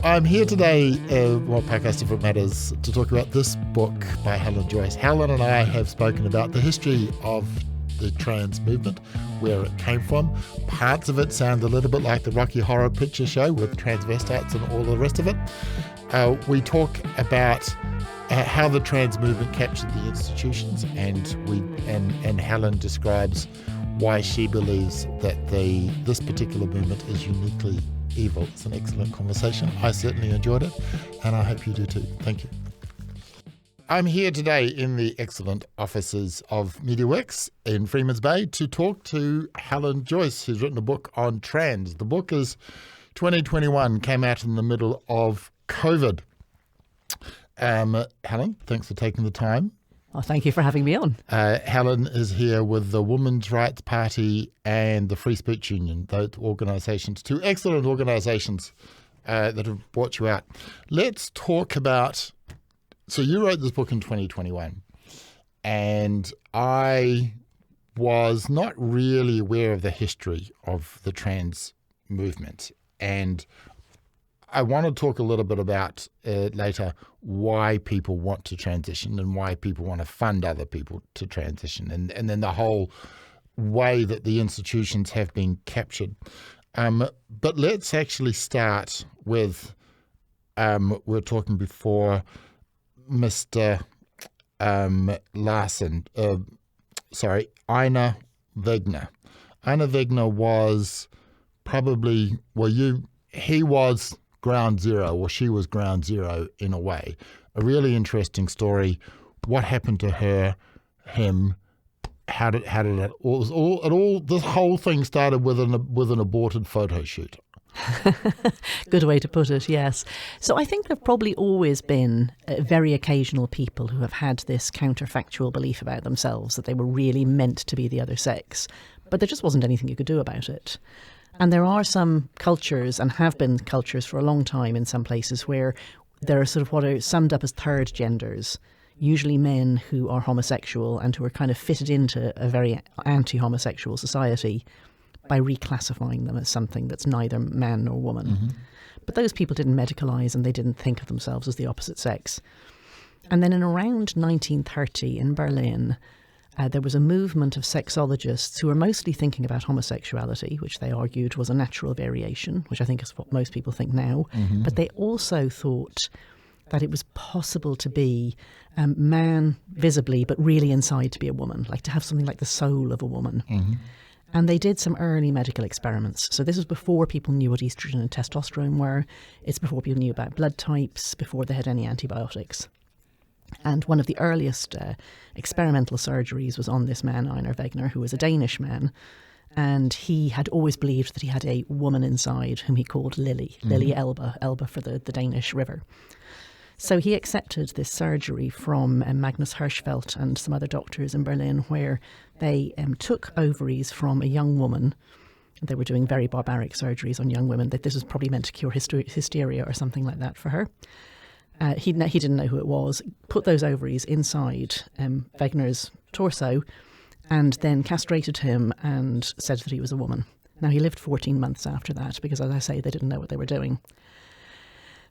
I'm here today, on Podcast Different Matters, to talk about this book by Helen Joyce. Helen and I have spoken about the history of the trans movement, where it came from. Parts of it sound a little bit like the Rocky Horror Picture Show with transvestites and all the rest of it. We talk about how the trans movement captured the institutions, and Helen describes why she believes that this particular movement is uniquely evil. It's an excellent conversation. I certainly enjoyed it, and I hope you do too. Thank you. I'm here today in the excellent offices of MediaWorks in Freeman's Bay to talk to Helen Joyce, who's written a book on trans. The book is 2021, came out in the middle of COVID. Helen, thanks for taking the time. Oh, thank you for having me on. Helen is here with the Women's Rights Party and the Free Speech Union, those organisations, two excellent organisations that have brought you out. Let's talk about, so you wrote this book in 2021, and I was not really aware of the history of the trans movement, and I want to talk a little bit about later why people want to transition and why people want to fund other people to transition, and then the whole way that the institutions have been captured. But let's actually start with, we were talking before, Mr. Ina Wegner. Ina Wegner was probably, he was ground zero, or she was ground zero in a way. A really interesting story. What happened to her, him? How did it all? This whole thing started with an aborted photo shoot. Good way to put it, yes. So I think there have probably always been very occasional people who have had this counterfactual belief about themselves that they were really meant to be the other sex, but there just wasn't anything you could do about it. And there are some cultures, and have been cultures for a long time in some places, where there are sort of what are summed up as third genders, usually men who are homosexual and who are kind of fitted into a very anti-homosexual society by reclassifying them as something that's neither man nor woman. Mm-hmm. But those people didn't medicalise, and they didn't think of themselves as the opposite sex. And then in around 1930 in Berlin, there was a movement of sexologists who were mostly thinking about homosexuality, which they argued was a natural variation, which I think is what most people think now. Mm-hmm. But they also thought that it was possible to be a man visibly, but really inside to be a woman, like to have something like the soul of a woman. Mm-hmm. And they did some early medical experiments. So this was before people knew what estrogen and testosterone were. It's before people knew about blood types, before they had any antibiotics. And one of the earliest experimental surgeries was on this man, Ina Wegner, who was a Danish man. And he had always believed that he had a woman inside whom he called Lily, mm-hmm. Lily Elbe for the Danish river. So he accepted this surgery from Magnus Hirschfeld and some other doctors in Berlin, where they took ovaries from a young woman. They were doing very barbaric surgeries on young women. This was probably meant to cure hysteria or something like that for her. He didn't know who it was, put those ovaries inside Wegner's torso and then castrated him and said that he was a woman. Now, he lived 14 months after that because, as I say, they didn't know what they were doing.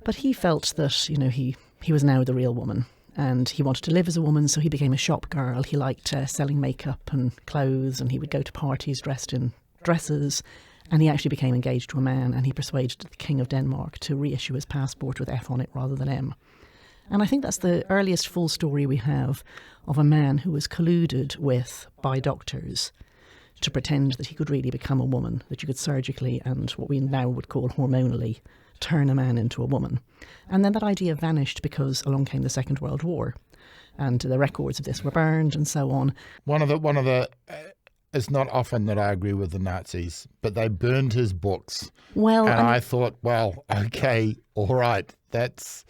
But he felt that, he was now the real woman, and he wanted to live as a woman, so he became a shop girl. He liked selling makeup and clothes, and he would go to parties dressed in dresses. And he actually became engaged to a man, and he persuaded the King of Denmark to reissue his passport with F on it rather than M. And I think that's the earliest full story we have of a man who was colluded with by doctors to pretend that he could really become a woman, that you could surgically and what we now would call hormonally turn a man into a woman. And then that idea vanished because along came the Second World War, and the records of this were burned and so on. One of the it's not often that I agree with the Nazis, but they burned his books. Well, and I thought, well, okay, all right, that's...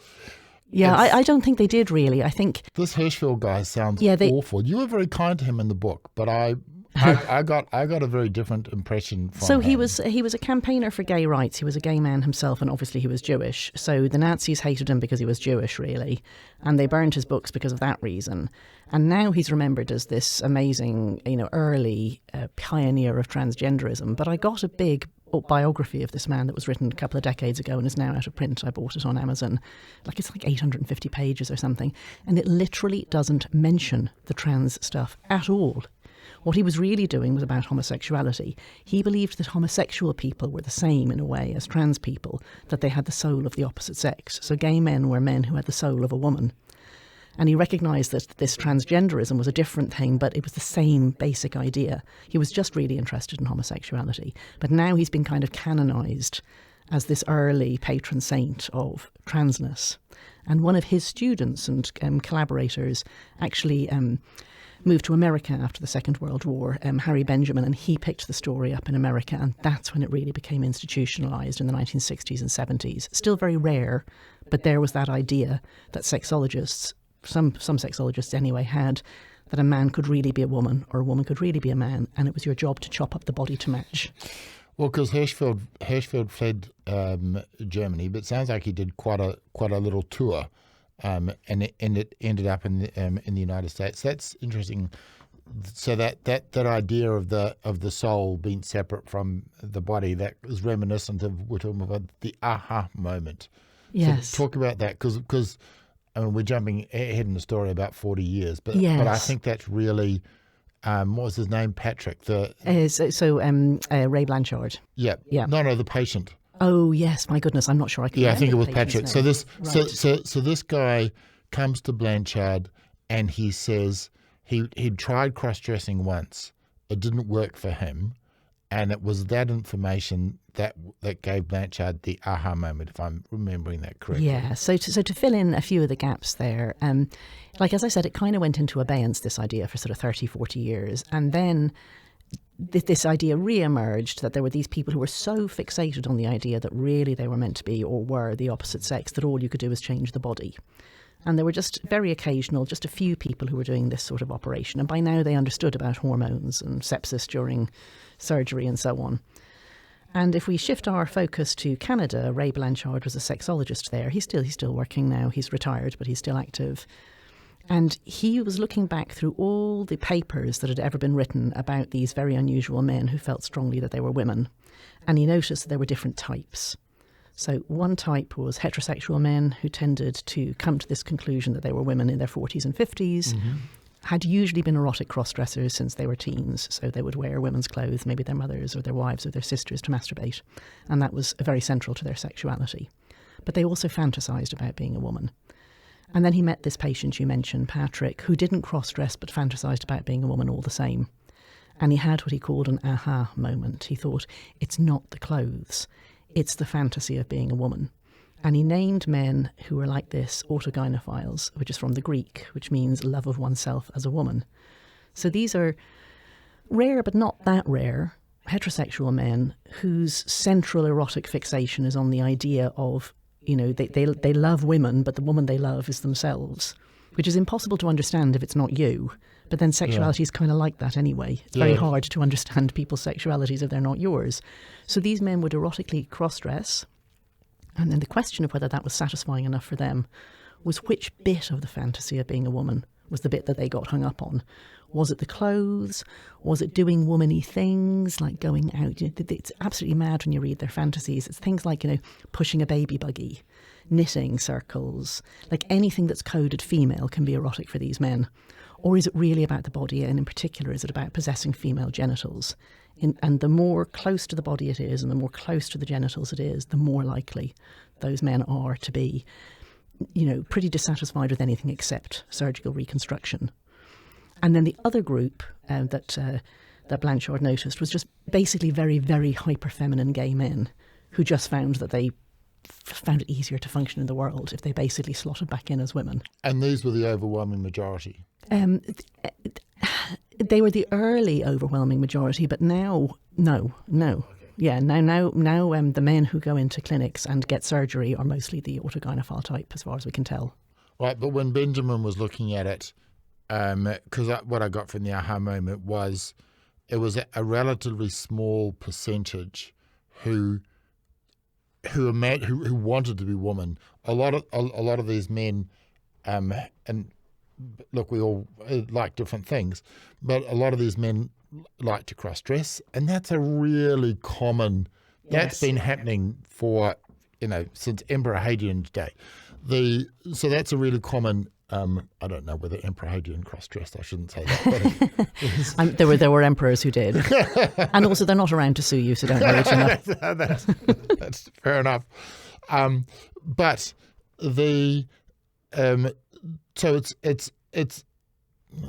Yeah, I don't think they did really. I think... This Hirschfeld guy sounds awful. You were very kind to him in the book, but I got a very different impression from him. He was a campaigner for gay rights. He was a gay man himself, and obviously he was Jewish. So the Nazis hated him because he was Jewish, really, and they burned his books because of that reason. And now he's remembered as this amazing, early pioneer of transgenderism. But I got a big biography of this man that was written a couple of decades ago and is now out of print. I bought it on Amazon. It's like 850 pages or something. And it literally doesn't mention the trans stuff at all. What he was really doing was about homosexuality. He believed that homosexual people were the same in a way as trans people, that they had the soul of the opposite sex. So gay men were men who had the soul of a woman. And he recognised that this transgenderism was a different thing, but it was the same basic idea. He was just really interested in homosexuality. But now he's been kind of canonised as this early patron saint of transness. And one of his students and collaborators actually moved to America after the Second World War, Harry Benjamin, and he picked the story up in America, and that's when it really became institutionalised in the 1960s and 70s. Still very rare, but there was that idea that sexologists, some sexologists anyway, had, that a man could really be a woman or a woman could really be a man, and it was your job to chop up the body to match. Well, because Hirschfeld fled Germany, but it sounds like he did quite a little tour, and it ended up in the United States. That's interesting. So that idea of the soul being separate from the body, that is reminiscent of, we're talking about the aha moment. Yes. So talk about that, because we're jumping ahead in the story about 40 years, but yes. But I think that's really, what was his name? Patrick. Ray Blanchard. Yeah. Yeah. No, the patient. Oh yes, my goodness, I'm not sure I can. Yeah, I think it was Patrick. Name. So this guy comes to Blanchard and he says he'd tried cross-dressing once. It didn't work for him, and it was that information that gave Blanchard the aha moment, if I'm remembering that correctly. Yeah, so to fill in a few of the gaps there, as I said, it kind of went into abeyance, this idea, for sort of 30, 40 years. And then this idea re-emerged that there were these people who were so fixated on the idea that really they were meant to be or were the opposite sex that all you could do was change the body. And there were just very occasional, just a few people who were doing this sort of operation. And by now they understood about hormones and sepsis during surgery and so on. And if we shift our focus to Canada, Ray Blanchard was a sexologist there. He's still working now. He's retired, but he's still active. And he was looking back through all the papers that had ever been written about these very unusual men who felt strongly that they were women. And he noticed that there were different types. So one type was heterosexual men who tended to come to this conclusion that they were women in their 40s and 50s, had usually been erotic cross-dressers since they were teens. So they would wear women's clothes, maybe their mothers or their wives or their sisters, to masturbate. And that was very central to their sexuality. But they also fantasized about being a woman. And then he met this patient you mentioned, Patrick, who didn't cross-dress but fantasized about being a woman all the same. And he had what he called an aha moment. He thought, it's not the clothes, it's the fantasy of being a woman. And he named men who were like this autogynephiles, which is from the Greek, which means love of oneself as a woman. So these are rare, but not that rare, heterosexual men whose central erotic fixation is on the idea of, they love women, but the woman they love is themselves, which is impossible to understand if it's not you. But then sexuality is kind of like that anyway. It's very hard to understand people's sexualities if they're not yours. So these men would erotically cross-dress. And then the question of whether that was satisfying enough for them was which bit of the fantasy of being a woman was the bit that they got hung up on. Was it the clothes? Was it doing woman-y things like going out? It's absolutely mad when you read their fantasies. It's things like, pushing a baby buggy, knitting circles, like anything that's coded female can be erotic for these men. Or is it really about the body, and in particular, is it about possessing female genitals? And the more close to the body it is and the more close to the genitals it is, the more likely those men are to be, pretty dissatisfied with anything except surgical reconstruction. And then the other group that Blanchard noticed was just basically very, very hyper-feminine gay men who just found that they found it easier to function in the world if they basically slotted back in as women. And these were the overwhelming majority? They were the early overwhelming majority, but now, no. Yeah, now, the men who go into clinics and get surgery are mostly the autogynephile type, as far as we can tell. Right, but when Benjamin was looking at it, because what I got from the aha moment was it was a relatively small percentage who wanted to be women. A lot of these men, and look, we all like different things, but a lot of these men like to cross-dress, and that's a really common That's been happening for, since Emperor Hadrian's day. So that's a really common. I don't know whether Emperor Hadrian cross-dressed. I shouldn't say that. But there were emperors who did, and also they're not around to sue you, so don't worry too much. That's fair enough. But so it's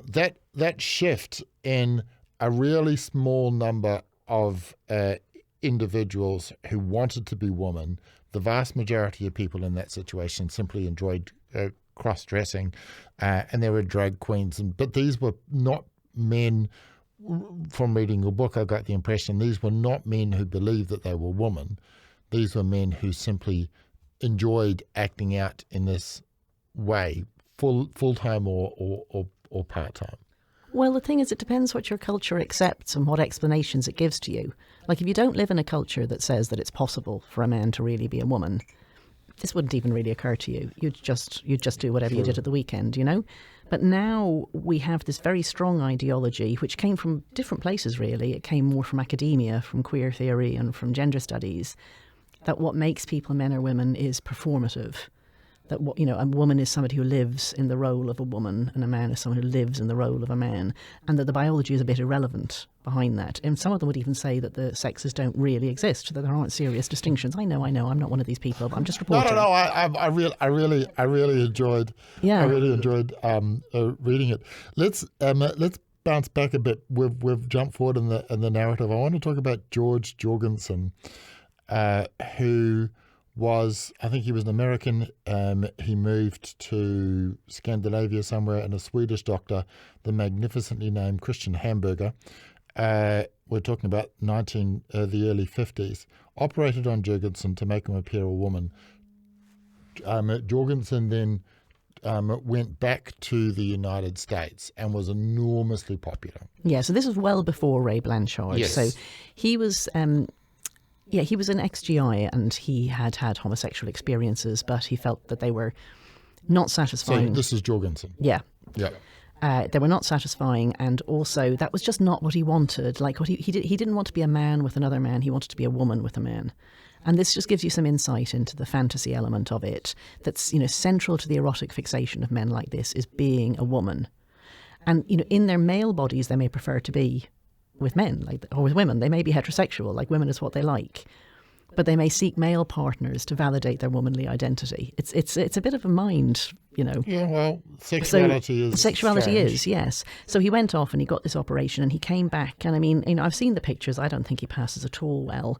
that shift in a really small number of individuals who wanted to be women. The vast majority of people in that situation simply enjoyed cross-dressing, and there were drag queens. But these were not men. From reading your book, I got the impression these were not men who believed that they were women. These were men who simply enjoyed acting out in this way, full-time or part-time. Well, the thing is, it depends what your culture accepts and what explanations it gives to you. Like, if you don't live in a culture that says that it's possible for a man to really be a woman, this wouldn't even really occur to you. You'd just do whatever you did at the weekend, But now we have this very strong ideology, which came from different places, really. It came more from academia, from queer theory and from gender studies, that what makes people men or women is performative. That a woman is somebody who lives in the role of a woman, and a man is someone who lives in the role of a man, and that the biology is a bit irrelevant behind that. And some of them would even say that the sexes don't really exist, that there aren't serious distinctions. I know. I'm not one of these people, but I'm just reporting. No. I really enjoyed. Yeah. I really enjoyed reading it. Let's bounce back a bit. We've jumped forward in the narrative. I want to talk about George Jorgensen, who was, I think he was an American. He moved to Scandinavia somewhere, and a Swedish doctor, the magnificently named Christian Hamburger, we're talking about the early 50s, operated on Jorgensen to make him appear a woman. Jorgensen then went back to the United States and was enormously popular. Yeah, so this was well before Ray Blanchard. Yes. So he was... he was an ex-GI, and he had homosexual experiences, but he felt that they were not satisfying. So this is Jorgensen. Yeah. Yeah. They were not satisfying, and also that was just not what he wanted. Like, what he didn't want to be a man with another man. He wanted to be a woman with a man. And this just gives you some insight into the fantasy element of it. That's, central to the erotic fixation of men like this is being a woman. And, in their male bodies, they may prefer to be with men, or with women. They may be heterosexual, like women is what they like, but they may seek male partners to validate their womanly identity. It's a bit of a mind, Yeah, well, sexuality is strange. Yes. So he went off and he got this operation, and he came back. And I mean, I've seen the pictures. I don't think he passes at all well.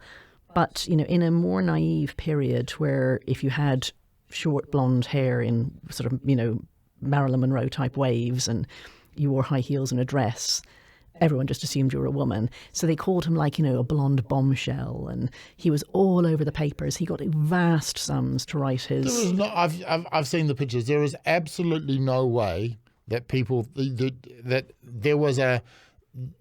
But in a more naive period, where if you had short blonde hair in sort of Marilyn Monroe type waves, and you wore high heels and a dress, everyone just assumed you were a woman. So they called him a blonde bombshell, and he was all over the papers. He got vast sums to write his... There was I've seen the pictures. There is absolutely no way that people... that there was a...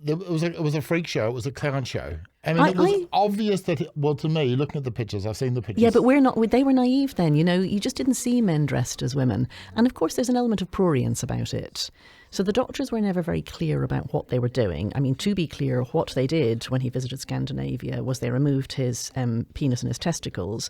It was a freak show. It was a clown show. I mean, it was obvious that... to me, looking at the pictures, I've seen the pictures. Yeah, but they were naive then, You just didn't see men dressed as women. And of course, there's an element of prurience about it. So the doctors were never very clear about what they were doing. I mean, to be clear, what they did when he visited Scandinavia was they removed his penis and his testicles,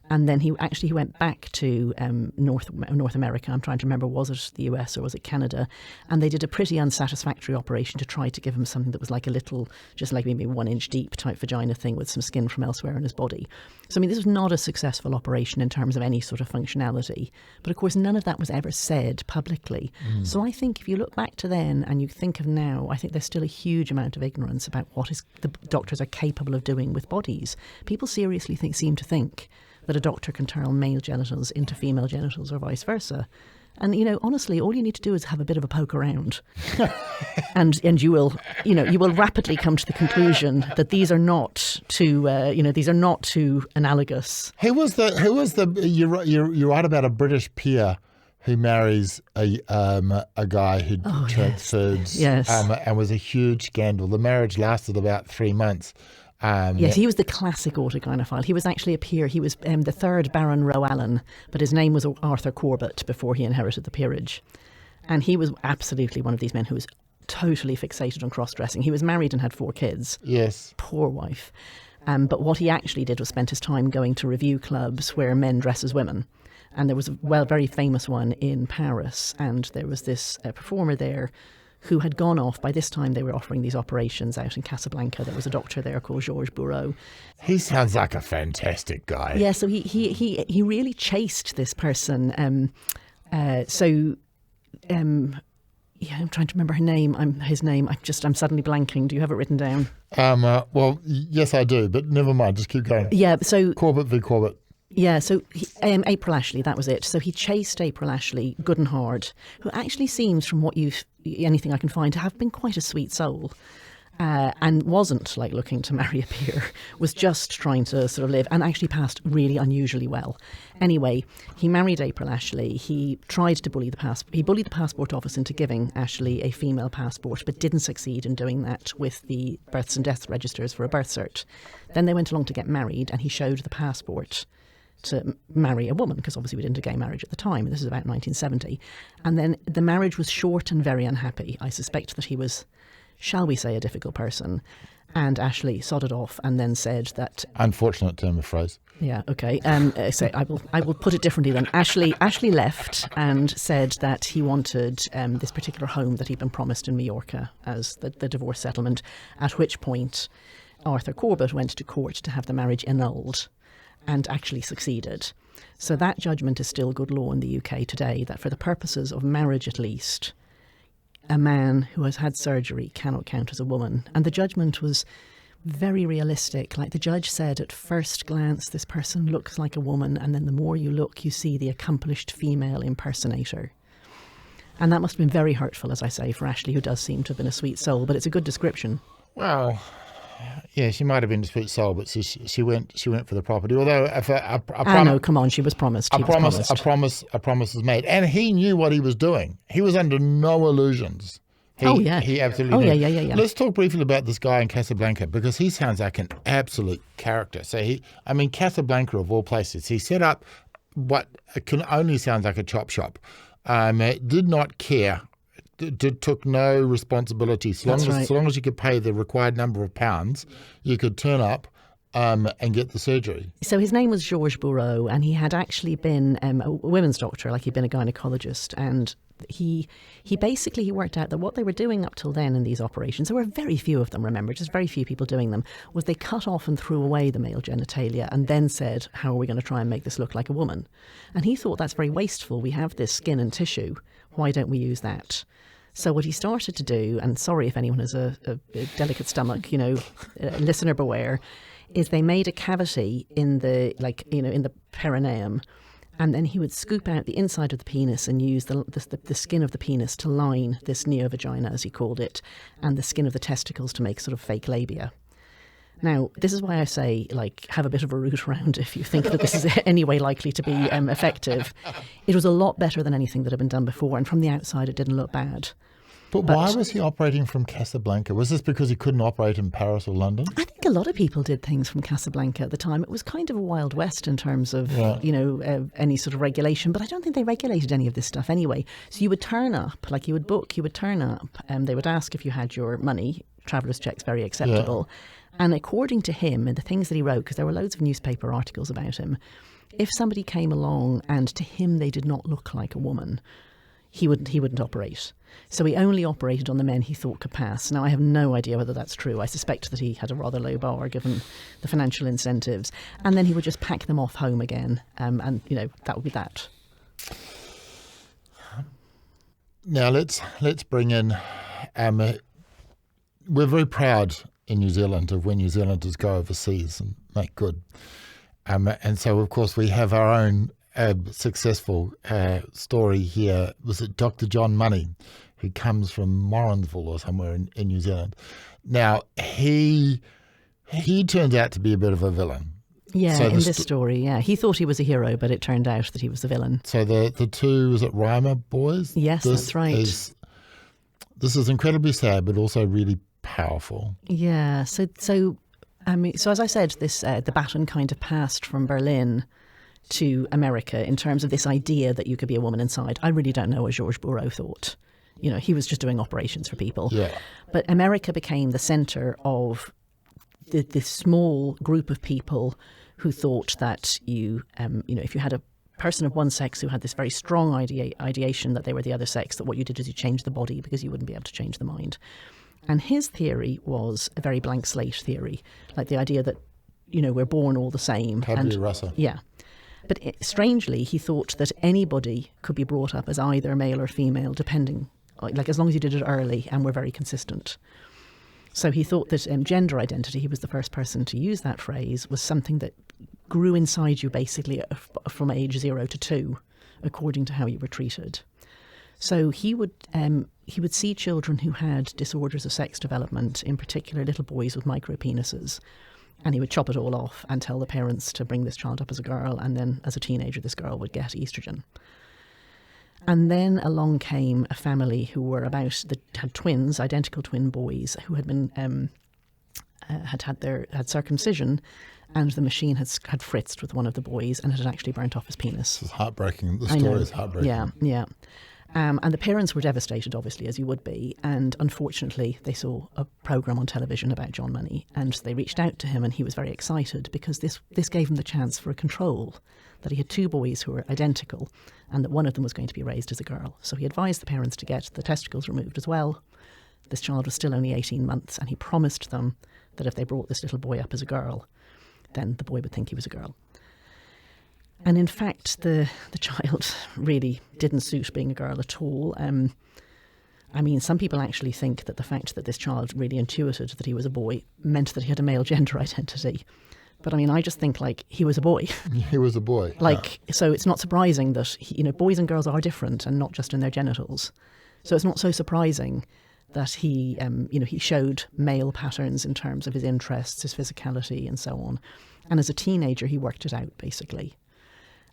and then he went back to North America. I'm trying to remember, was it the US or was it Canada? And they did a pretty unsatisfactory operation to try to give him something that was like a little, just like maybe 1 inch deep type vagina thing with some skin from elsewhere in his body. So I mean, this was not a successful operation in terms of any sort of functionality. But of course, none of that was ever said publicly. So I think if you look back to then and you think of now, I think there's still a huge amount of ignorance about what the doctors are capable of doing with bodies. People seriously seem to think that a doctor can turn male genitals into female genitals or vice versa. And, honestly, all you need to do is have a bit of a poke around. and you will rapidly come to the conclusion that these are not too analogous. Who was the you're right about a British peer who marries a guy who transferred and was a huge scandal. The marriage lasted about 3 months. Yes, he was the classic autogynephile. He was actually a peer. He was the third Baron Roe-Allen, but his name was Arthur Corbett before he inherited the peerage. And he was absolutely one of these men who was totally fixated on cross-dressing. He was married and had 4 kids. Yes. Poor wife. But what he actually did was spent his time going to review clubs where men dress as women. And there was a very famous one in Paris, and there was this performer there who had gone off. By this time, they were offering these operations out in Casablanca. There was a doctor there called Georges Bourreau. He sounds like a fantastic guy. Yeah, so he really chased this person. Yeah, I'm trying to remember his name. I'm suddenly blanking. Do you have it written down? Well, yes, I do, but never mind. Just keep going. Yeah, so Corbett v. Corbett. Yeah, so April Ashley, that was it. So he chased April Ashley good and hard, who actually seems, from anything I can find, to have been quite a sweet soul. And wasn't like looking to marry a peer, was just trying to sort of live, and actually passed really unusually well. Anyway, he married April Ashley. He tried to bully the passport office into giving Ashley a female passport, but didn't succeed in doing that with the births and deaths registers for a birth cert. Then they went along to get married, and he showed the passport to marry a woman, because obviously we didn't do gay marriage at the time. This is about 1970. And then the marriage was short and very unhappy. I suspect that he was, shall we say, a difficult person. And Ashley sodded off and then said that... Unfortunate term of phrase. Yeah, okay. So I will put it differently then. Ashley left and said that he wanted this particular home that he'd been promised in Mallorca as the divorce settlement, at which point Arthur Corbett went to court to have the marriage annulled, and actually succeeded. So that judgment is still good law in the UK today, that for the purposes of marriage at least, a man who has had surgery cannot count as a woman. And the judgment was very realistic. Like the judge said, at first glance, this person looks like a woman, and then the more you look, you see the accomplished female impersonator. And that must have been very hurtful, as I say, for Ashley, who does seem to have been a sweet soul, but it's a good description. Well, yeah, she might have been a sweet soul, but she went for the property. Although no, come on, she was promised. A promise was made, and he knew what he was doing. He was under no illusions. He absolutely knew. Yeah. Let's talk briefly about this guy in Casablanca, because he sounds like an absolute character. So Casablanca of all places, he set up what can only sound like a chop shop. Did not care. Took no responsibility. So long as you could pay the required number of pounds, you could turn up and get the surgery. So his name was Georges Bourreau, and he had actually been a women's doctor, like he'd been a gynecologist, and he basically worked out that what they were doing up till then in these operations, there were very few of them, remember, just very few people doing them, was they cut off and threw away the male genitalia and then said, how are we going to try and make this look like a woman? And he thought, that's very wasteful. We have this skin and tissue. Why don't we use that? So what he started to do, and sorry if anyone has a delicate stomach, listener beware, is they made a cavity in the perineum, and then he would scoop out the inside of the penis and use the skin of the penis to line this neovagina, as he called it, and the skin of the testicles to make sort of fake labia. Now, this is why I say, have a bit of a root around if you think that this is any way likely to be effective. It was a lot better than anything that had been done before, and from the outside it didn't look bad. But why was he operating from Casablanca? Was this because he couldn't operate in Paris or London? I think a lot of people did things from Casablanca at the time. It was kind of a Wild West in terms of, any sort of regulation. But I don't think they regulated any of this stuff anyway. So you would turn up, like you would book, you would turn up, and they would ask if you had your money. Traveller's check's very acceptable. Yeah. And according to him and the things that he wrote, because there were loads of newspaper articles about him, if somebody came along and to him they did not look like a woman, he wouldn't operate. So he only operated on the men he thought could pass. Now, I have no idea whether that's true. I suspect that he had a rather low bar given the financial incentives. And then he would just pack them off home again. And that would be that. Now, let's bring in... we're very proud in New Zealand of when New Zealanders go overseas and make good. And so, of course, we have our own successful story here. Was it Dr. John Money, who comes from Morrinsville or somewhere in New Zealand? Now, he turned out to be a bit of a villain. Yeah, so in this story, yeah. He thought he was a hero, but it turned out that he was the villain. So the two, was it Reimer boys? Yes, that's right. This is incredibly sad, but also really powerful. Yeah, so as I said, this the baton kind of passed from Berlin to America in terms of this idea that you could be a woman inside. I really don't know what Georges Bourreau thought. He was just doing operations for people. Yeah. But America became the centre of this small group of people who thought that if you had a person of one sex who had this very strong ideation that they were the other sex, that what you did is you changed the body because you wouldn't be able to change the mind. And his theory was a very blank slate theory, like the idea that, we're born all the same. Tabula rasa. Yeah. But strangely, he thought that anybody could be brought up as either male or female, depending, like as long as you did it early and were very consistent. So he thought that gender identity, he was the first person to use that phrase, was something that grew inside you basically from age 0 to 2, according to how you were treated. So he would see children who had disorders of sex development, in particular little boys with micropenises, and he would chop it all off and tell the parents to bring this child up as a girl, and then as a teenager this girl would get estrogen. And then along came a family who had twins, identical twin boys, who had been had circumcision, and the machine had fritzed with one of the boys, and it had actually burnt off his penis. This is heartbreaking. The story is heartbreaking. Yeah. And the parents were devastated, obviously, as you would be. And unfortunately, they saw a programme on television about John Money, and they reached out to him, and he was very excited because this gave him the chance for a control, that he had 2 boys who were identical and that one of them was going to be raised as a girl. So he advised the parents to get the testicles removed as well. This child was still only 18 months, and he promised them that if they brought this little boy up as a girl, then the boy would think he was a girl. And in fact, the child really didn't suit being a girl at all. Some people actually think that the fact that this child really intuited that he was a boy meant that he had a male gender identity. But I just think he was a boy. He was a boy. So it's not surprising that, boys and girls are different and not just in their genitals. So it's not so surprising that he showed male patterns in terms of his interests, his physicality and so on. And as a teenager, he worked it out, basically.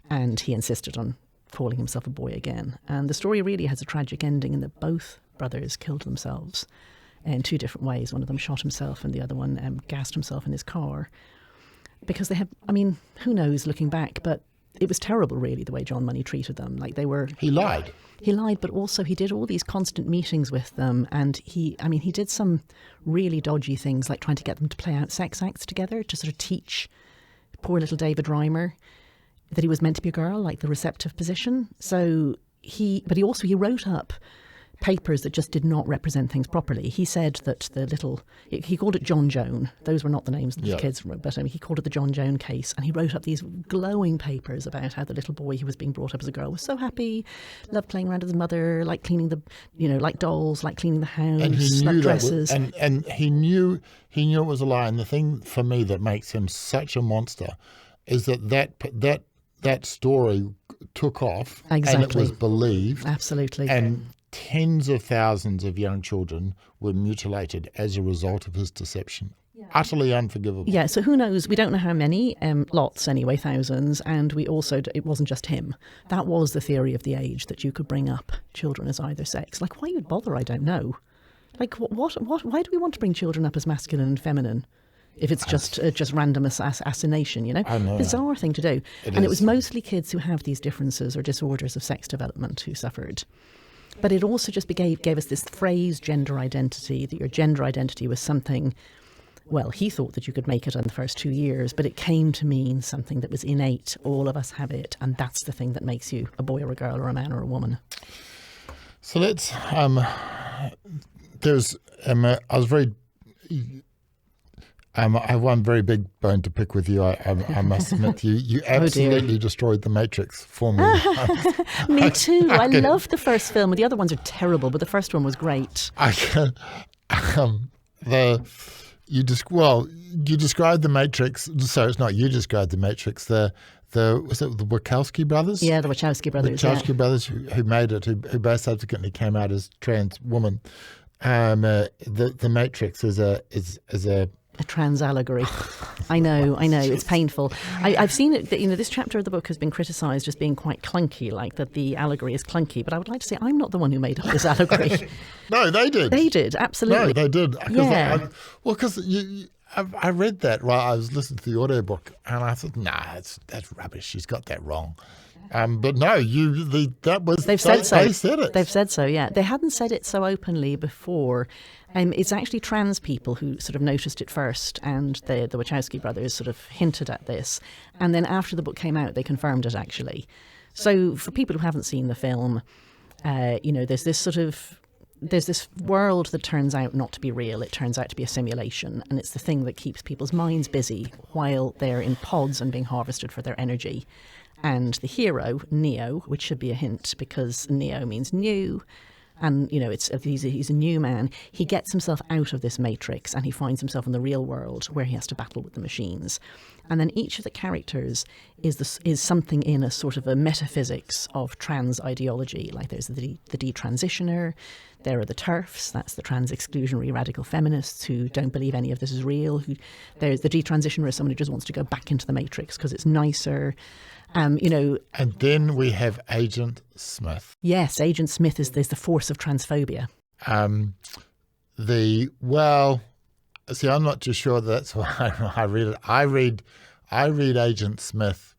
And he insisted on calling himself a boy again. And the story really has a tragic ending in that both brothers killed themselves in 2 different ways. One of them shot himself and the other one gassed himself in his car. Because they have, who knows looking back, but it was terrible, really, the way John Money treated them. He lied. He lied, but also he did all these constant meetings with them. And he did some really dodgy things, like trying to get them to play out sex acts together to sort of teach poor little David Reimer that he was meant to be a girl, like the receptive position. So he wrote up papers that just did not represent things properly. He said that he called it John Joan. Those were not the names that the kids wrote, but he called it the John Joan case. And he wrote up these glowing papers about how the little boy who was being brought up as a girl was so happy, loved playing around with his mother, like cleaning like dolls, like cleaning the house, and he knew dresses. And he knew it was a lie. And the thing for me that makes him such a monster is that story took off. Exactly. And it was believed. Absolutely. And tens of thousands of young children were mutilated as a result of his deception. Yeah. Utterly unforgivable. Yeah, so who knows? We don't know how many, lots anyway, thousands. And it wasn't just him. That was the theory of the age, that you could bring up children as either sex. Why you'd bother, I don't know. Why do we want to bring children up as masculine and feminine? If it's just random assassination, I know. Bizarre thing to do. It was mostly kids who have these differences or disorders of sex development who suffered. But it also just gave us this phrase, gender identity, that your gender identity was something, well, he thought that you could make it in the first 2 years, but it came to mean something that was innate. All of us have it, and that's the thing that makes you a boy or a girl or a man or a woman. So let's, I have one very big bone to pick with you. I must admit, you absolutely destroyed The Matrix for me. Me too. I love the first film. The other ones are terrible, but the first one was great. You described The Matrix. So it's not you described The Matrix. Was it the Wachowski brothers? Yeah, the Wachowski brothers. Brothers who made it, who both subsequently came out as trans women. The Matrix is a trans allegory. I know. It's painful. I've seen it. This chapter of the book has been criticised as being quite clunky, like that the allegory is clunky. But I would like to say I'm not the one who made up this allegory. No, they did. They did, absolutely. No, they did. Yeah. Because I read that while I was listening to the audiobook, and I thought, nah, that's rubbish. She's got that wrong. But no, They've said so. They said it. They've said so, yeah. They hadn't said it so openly before. It's actually trans people who sort of noticed it first, and the Wachowski brothers sort of hinted at this. And then after the book came out, they confirmed it, actually. So for people who haven't seen the film, there's this world that turns out not to be real. It turns out to be a simulation, and it's the thing that keeps people's minds busy while they're in pods and being harvested for their energy. And the hero, Neo, which should be a hint because Neo means new, and he's a new man. He gets himself out of this matrix and he finds himself in the real world where he has to battle with the machines. And then each of the characters is something in a sort of a metaphysics of trans ideology. Like there's the detransitioner, there are the TERFs, that's the trans exclusionary radical feminists who don't believe any of this is real. There's the detransitioner is someone who just wants to go back into the matrix because it's nicer. And then we have Agent Smith. Yes, Agent Smith is the force of transphobia. I'm not too sure that's why I read it. I read Agent Smith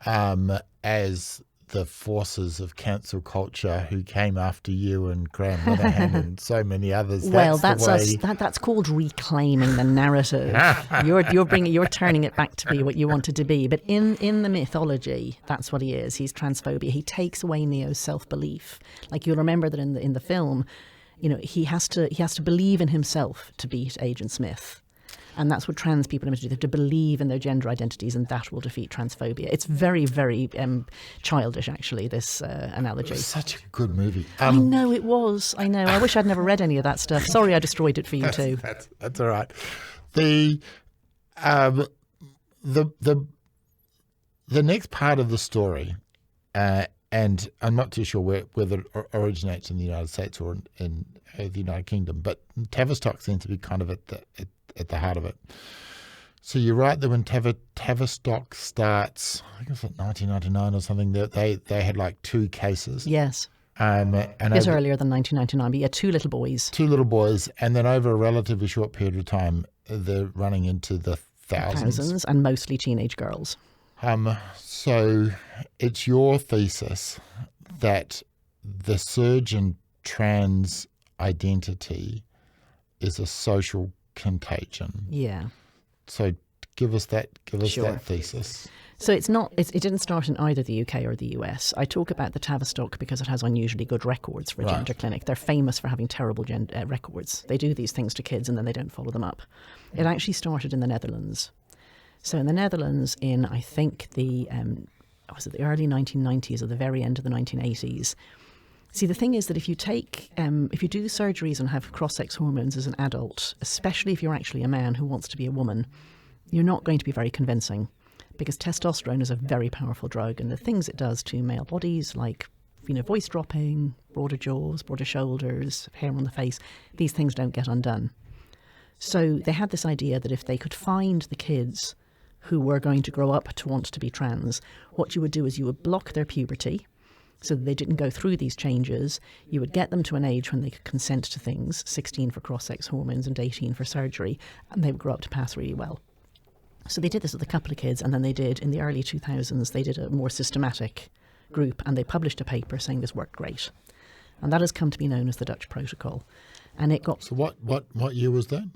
as the forces of cancel culture who came after you and Graham Linehan and so many others. That's called reclaiming the narrative. You're turning it back to be what you wanted to be. But in the mythology, that's what he is. He's transphobia. He takes away Neo's self-belief. Like you'll remember that in the film, he has to believe in himself to beat Agent Smith. And that's what trans people are meant to do. They have to believe in their gender identities, and that will defeat transphobia. It's very, very childish, actually, this analogy. It was such a good movie. I know it was. I know. I wish I'd never read any of that stuff. Sorry I destroyed it for you too. That's all right. The next part of the story, and I'm not too sure whether it originates in the United States or in the United Kingdom, but Tavistock seems to be kind of at the heart of it. So you're right that when Tavistock starts, I think it was like 1999 or something, they had like 2 cases. Yes. And a bit earlier than 1999, but yeah, 2 little boys. 2 little boys, and then over a relatively short period of time, they're running into the thousands. And mostly teenage girls. So it's your thesis that the surge in trans identity is a social contagion. Yeah. So give us that Sure. that thesis. So it didn't start in either the UK or the US. I talk about the Tavistock because it has unusually good records for a gender clinic. They're famous for having terrible records. They do these things to kids and then they don't follow them up. It actually started in the Netherlands. So in the Netherlands in, I think, the early 1990s or the very end of the 1980s. See, the thing is that if you do surgeries and have cross-sex hormones as an adult, especially if you're actually a man who wants to be a woman, you're not going to be very convincing because testosterone is a very powerful drug, and the things it does to male bodies, like voice dropping, broader jaws, broader shoulders, hair on the face, these things don't get undone. So they had this idea that if they could find the kids who were going to grow up to want to be trans, what you would do is you would block their puberty so that they didn't go through these changes. You would get them to an age when they could consent to things, 16 for cross-sex hormones and 18 for surgery, and they would grow up to pass really well. So they did this with a couple of kids, and then they did, in the early 2000s, they did a more systematic group, and they published a paper saying this worked great. And that has come to be known as the Dutch Protocol. And it got... So what year was that?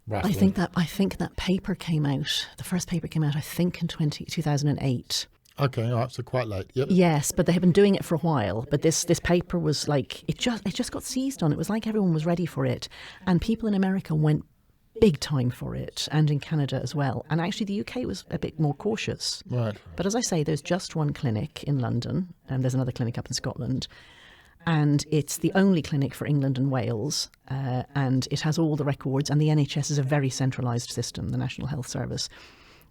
Roughly. I think that paper came out, the first paper came out, I think, in 2008. Okay, all right, so quite late. Yep. Yes, but they have been doing it for a while. But this paper was like, it just got seized on. It was like everyone was ready for it. And people in America went big time for it, and in Canada as well. And actually the UK was a bit more cautious. Right. But as I say, there's just one clinic in London, and there's another clinic up in Scotland. And it's the only clinic for England and Wales, and it has all the records, and the NHS is a very centralised system, the National Health Service.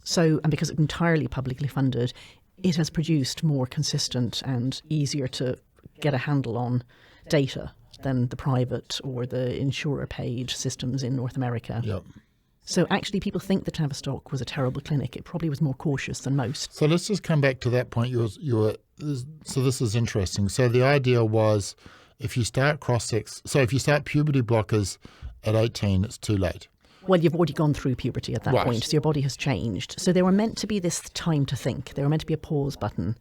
So, and because it's entirely publicly funded, it has produced more consistent and easier to get a handle on data than the private or the insurer-paid systems in North America. Yep. So actually people think that Tavistock was a terrible clinic. It probably was more cautious than most. So let's just come back to that point. So this is interesting. So the idea was if you start cross-sex, so if you start puberty blockers at 18, it's too late. Well, you've already gone through puberty at that Right. point, so your body has changed. So they were meant to be this time to think. They were meant to be a pause button.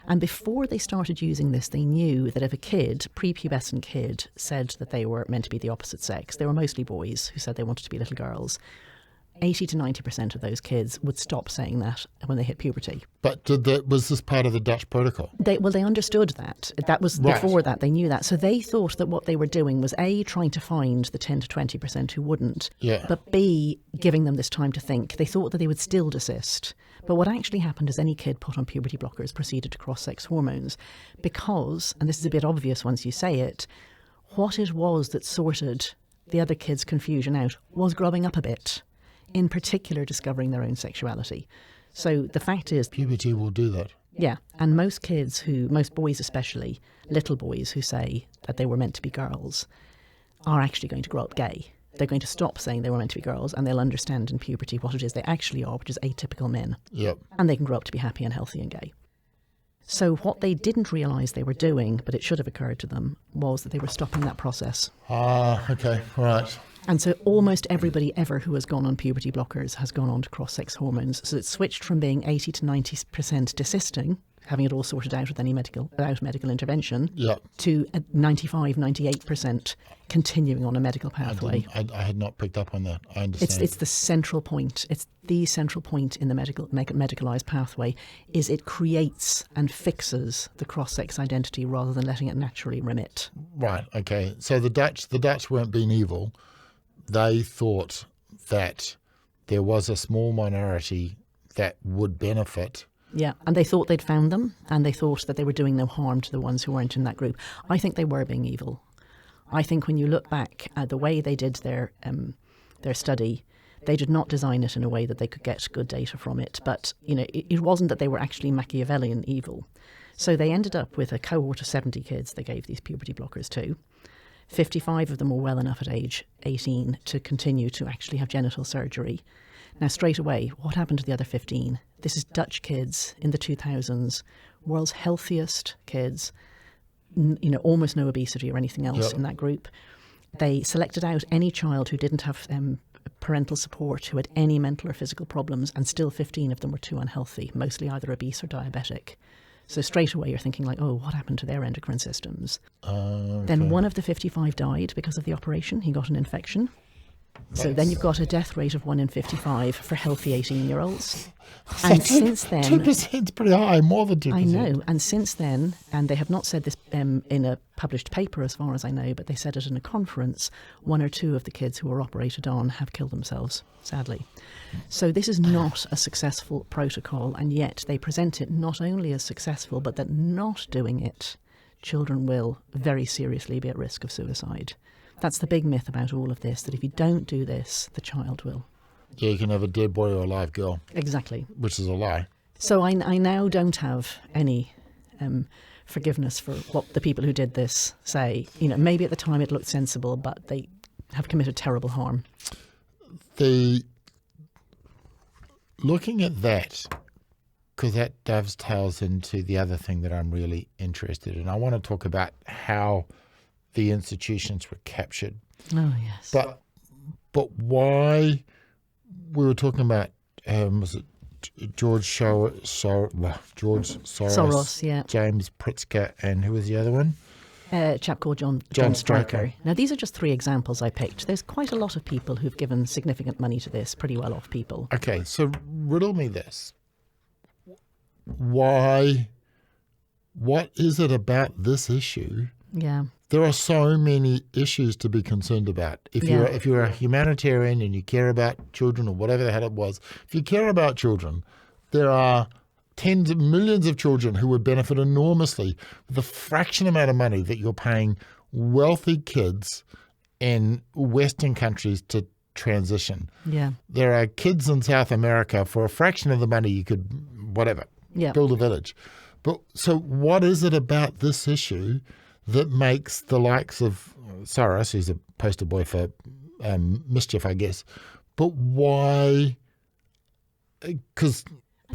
And before they started using this, they knew that if a kid, prepubescent kid, said that they were meant to be the opposite sex, they were mostly boys who said they wanted to be little girls, 80 to 90% of those kids would stop saying that when they hit puberty. But was this part of the Dutch protocol? They understood that. That was Right. before that. They knew that. So they thought that what they were doing was A, trying to find the 10 to 20% who wouldn't, Yeah. but B, giving them this time to think. They thought that they would still desist. But what actually happened is any kid put on puberty blockers proceeded to cross-sex hormones because, and this is a bit obvious once you say it, what it was that sorted the other kids' confusion out was growing up a bit, in particular discovering their own sexuality. So the fact is, Puberty will do that. yeah, and most boys especially, little boys who say that they were meant to be girls, are actually going to grow up gay. They're going to stop saying they were meant to be girls and they'll understand in puberty what it is they actually are, which is atypical men. Yep. And they can grow up to be happy and healthy and gay. So what they didn't realise they were doing, but it should have occurred to them, was that they were stopping that process. Ah, okay, right. And so almost everybody ever who has gone on puberty blockers has gone on to cross-sex hormones. So it's switched from being 80 to 90% desisting, having it all sorted out without medical intervention, Yep. to 95, 98% continuing on a medical pathway. I had not picked up on that. I understand. It's the central point. It's the central point in the medicalised pathway is it creates and fixes the cross-sex identity rather than letting it naturally remit. Right, okay. So the Dutch weren't being evil. They thought that there was a small minority that would benefit. Yeah, and they thought they'd found them, and they thought that they were doing no harm to the ones who weren't in that group. I think they were being evil. I think when you look back at the way they did their study, they did not design it in a way that they could get good data from it. But it wasn't that they were actually Machiavellian evil. So they ended up with a cohort of 70 kids they gave these puberty blockers to. 55 of them were well enough at age 18 to continue to actually have genital surgery. Now, straight away, what happened to the other 15? This is Dutch kids in the 2000s, world's healthiest kids, almost no obesity or anything else in that group. They selected out any child who didn't have parental support, who had any mental or physical problems, and still 15 of them were too unhealthy, mostly either obese or diabetic. So straight away you're thinking like, oh, what happened to their endocrine systems? Okay. Then one of the 55 died because of the operation. He got an infection. So then you've got a death rate of 1 in 55 for healthy 18-year-olds. And since then... 2% is pretty high, more than 2%. I know. And since then, and they have not said this in a published paper as far as I know, but they said it in a conference, 1 or 2 of the kids who were operated on have killed themselves, sadly. So this is not a successful protocol, and yet they present it not only as successful, but that not doing it, children will very seriously be at risk of suicide. That's the big myth about all of this, that if you don't do this, the child will. Yeah, you can have a dead boy or a live girl. Exactly. Which is a lie. So I now don't have any forgiveness for what the people who did this say. Maybe at the time it looked sensible, but they have committed terrible harm. Looking at that, because that dovetails into the other thing that I'm really interested in. I want to talk about how the institutions were captured. Oh, yes. But why we were talking about, was it George Soros, yeah. James Pritzker, and who was the other one? A chap called John Stryker. Now, these are just 3 examples I picked. There's quite a lot of people who've given significant money to this, pretty well-off people. Okay, so riddle me this. Why? What is it about this issue? Yeah. There are so many issues to be concerned about. If you're a humanitarian and you care about children or whatever the hell it was, if you care about children, there are tens of millions of children who would benefit enormously with a fraction amount of money that you're paying wealthy kids in Western countries to transition. Yeah. There are kids in South America for a fraction of the money you could, build a village. But so what is it about this issue that makes the likes of Soros, who's a poster boy for mischief, I guess, but why? Because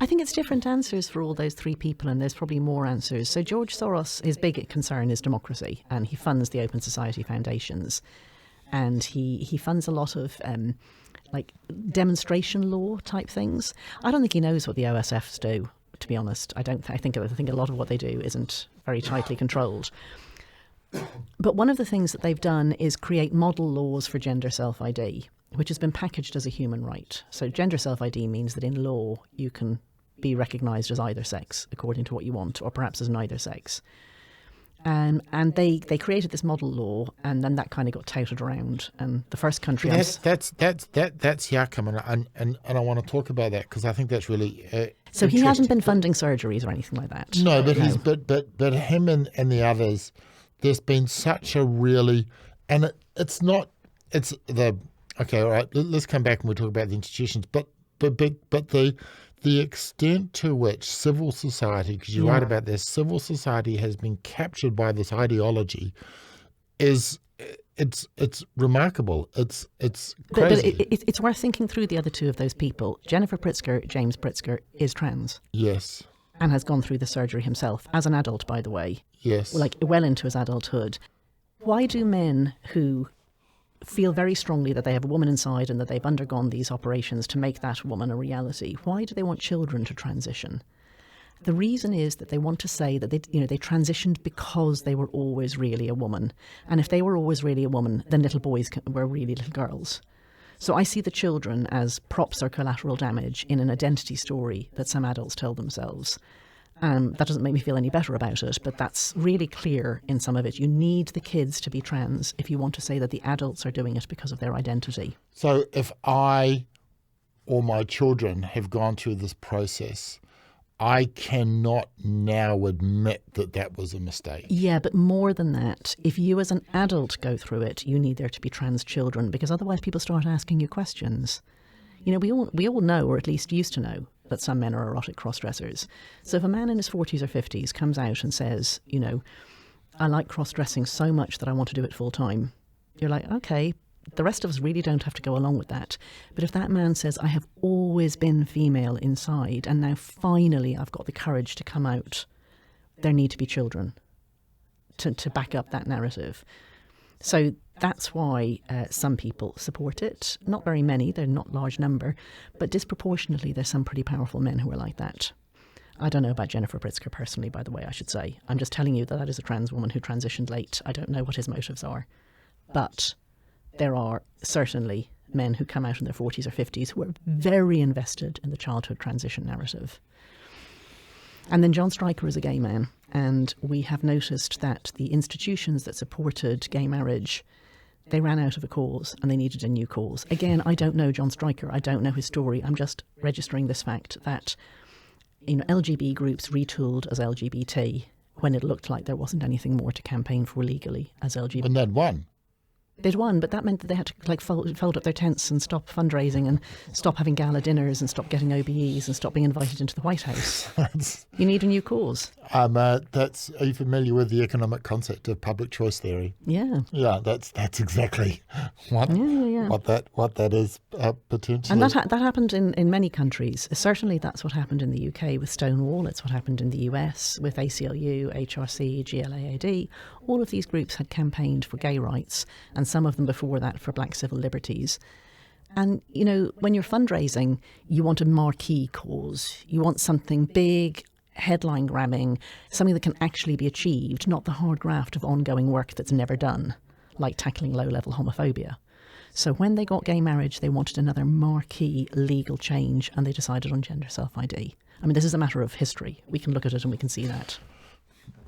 I think it's different answers for all those 3 people, and there's probably more answers. So George Soros, his big concern is democracy, and he funds the Open Society Foundations, and he funds a lot of like demonstration law type things. I don't think he knows what the OSFs do, to be honest. I think a lot of what they do isn't very tightly controlled. But one of the things that they've done is create model laws for gender self-ID, which has been packaged as a human right. So gender self-ID means that in law you can be recognised as either sex according to what you want, or perhaps as neither sex. And they created this model law, and then that kind of got touted around. And the first country that's Yakum, and I want to talk about that because I think that's really so he hasn't been funding surgeries or anything like that. No, but he's but him and the others. There's been such a really, and it's okay. All right, let's come back and we'll talk about the institutions, but the extent to which civil society, because you're right about this, civil society has been captured by this ideology, it's remarkable. It's crazy. But it's worth thinking through the other two of those people. Jennifer Pritzker, James Pritzker, is trans. Yes. And has gone through the surgery himself, as an adult, by the way. Yes. Like well into his adulthood. Why do men who feel very strongly that they have a woman inside and that they've undergone these operations to make that woman a reality, why do they want children to transition? The reason is that they want to say that they transitioned because they were always really a woman. And if they were always really a woman, then little boys were really little girls. So I see the children as props or collateral damage in an identity story that some adults tell themselves. That doesn't make me feel any better about it, but that's really clear in some of it. You need the kids to be trans if you want to say that the adults are doing it because of their identity. So if I or my children have gone through this process, I cannot now admit that that was a mistake. Yeah, but more than that, if you as an adult go through it, you need there to be trans children, because otherwise people start asking you questions. You know, we all know, or at least used to know, that some men are erotic cross-dressers. So if a man in his 40s or 50s comes out and says, you know, I like cross-dressing so much that I want to do it full time, you're like, okay, the rest of us really don't have to go along with that. But if that man says, I have always been female inside and now finally I've got the courage to come out, there need to be children to back up that narrative. So that's why some people support it. Not very many, they're not a large number, but disproportionately there's some pretty powerful men who are like that. I don't know about Jennifer Pritzker personally, by the way, I should say. I'm just telling you that that is a trans woman who transitioned late. I don't know what his motives are. But there are certainly men who come out in their 40s or 50s who are very invested in the childhood transition narrative. And then John Stryker is a gay man, and we have noticed that the institutions that supported gay marriage, they ran out of a cause and they needed a new cause. Again, I don't know John Stryker, I don't know his story. I'm just registering this fact that, you know, LGB groups retooled as LGBT when it looked like there wasn't anything more to campaign for legally as LGBT. And they'd won. They'd won, but that meant that they had to fold up their tents and stop fundraising and stop having gala dinners and stop getting OBEs and stop being invited into the White House. You need a new cause. Are you familiar with the economic concept of public choice theory? Yeah. Yeah, that's exactly what that is potentially. And that happened in many countries. Certainly that's what happened in the UK with Stonewall. It's what happened in the US with ACLU, HRC, GLAAD. All of these groups had campaigned for gay rights, and some of them before that for black civil liberties. And, you know, when you're fundraising, you want a marquee cause. You want something big, headline grabbing, something that can actually be achieved, not the hard graft of ongoing work that's never done, like tackling low-level homophobia. So when they got gay marriage, they wanted another marquee legal change, and they decided on gender self-ID. I mean, this is a matter of history. We can look at it and we can see that.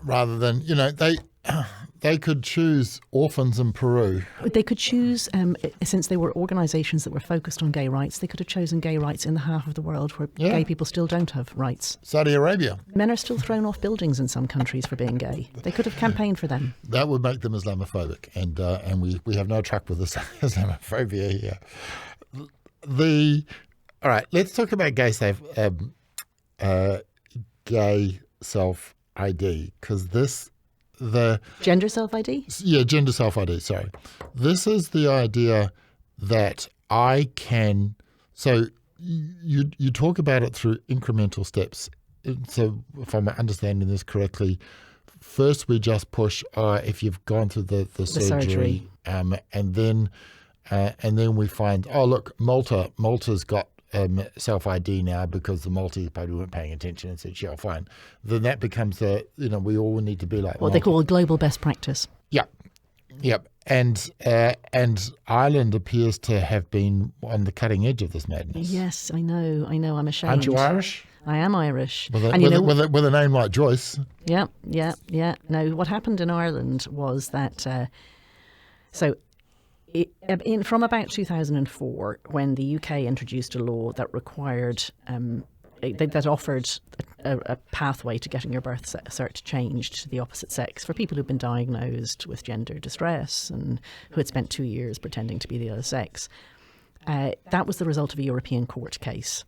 Rather than, you know, they could choose orphans in Peru. They could choose, since they were organisations that were focused on gay rights, they could have chosen gay rights in the half of the world where gay people still don't have rights. Saudi Arabia. Men are still thrown off buildings in some countries for being gay. They could have campaigned for them. That would make them Islamophobic, and we have no truck with this Islamophobia here. All right, let's talk about gay self-ID, because the gender self-ID? Yeah, gender self-ID, sorry. This is the idea that I can, so you talk about it through incremental steps. So if I'm understanding this correctly, first we just push if you've gone through the surgery. And then And then we find, oh, look, Malta's got self-ID now because the Maltese probably weren't paying attention and said, sure, fine. Then that becomes we all need to be like what Malta. they call global best practice. Yep. And Ireland appears to have been on the cutting edge of this madness. Yes, I know. I'm ashamed. Aren't you Irish? I am Irish. With a name like Joyce. Yeah. No, what happened in Ireland was that, from about 2004, when the UK introduced a law that required, that offered a pathway to getting your birth cert changed to the opposite sex for people who've been diagnosed with gender distress and who had spent 2 years pretending to be the other sex. That was the result of a European court case.